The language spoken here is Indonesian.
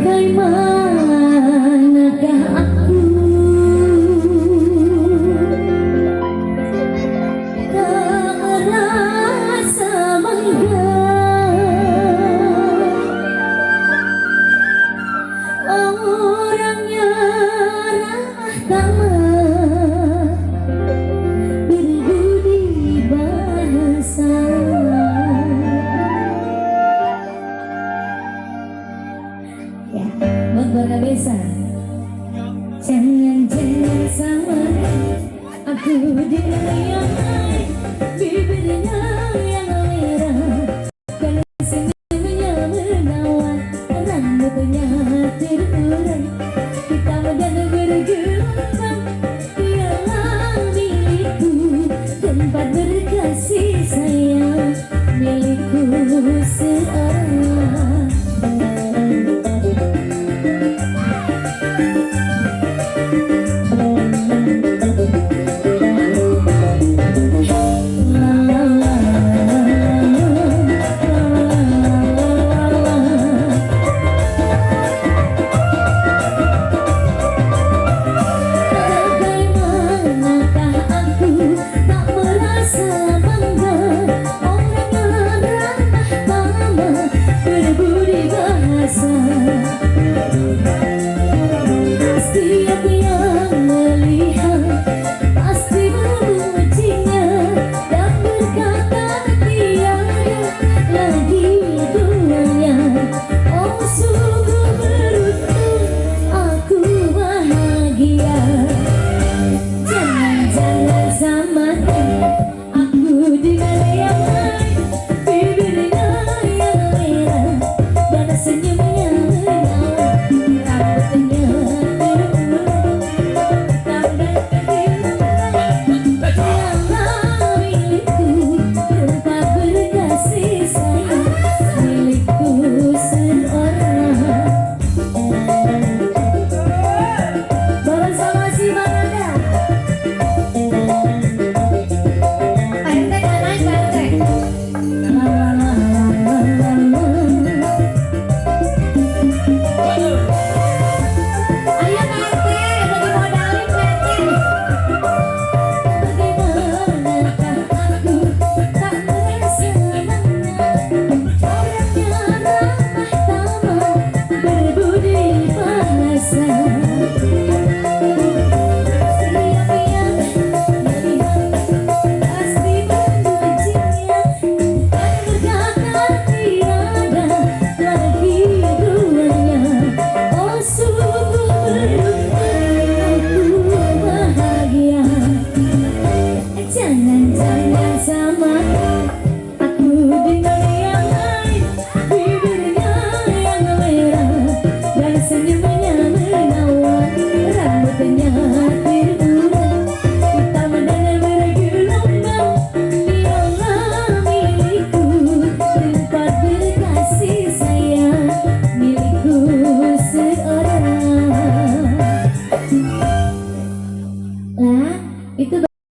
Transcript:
Bagaimanakah aku tak merasa bangga, orangnya ramah tamah, berbudi bahasa. Ya, buat keluarga besar. Jangan sama aku di yang lain, bibirnya yang merah, kalau senyumnya menawan, rambutnya terurai, hitam dan bergelombang, dialah milikku, tempat berkasih sayang, milikku seorang.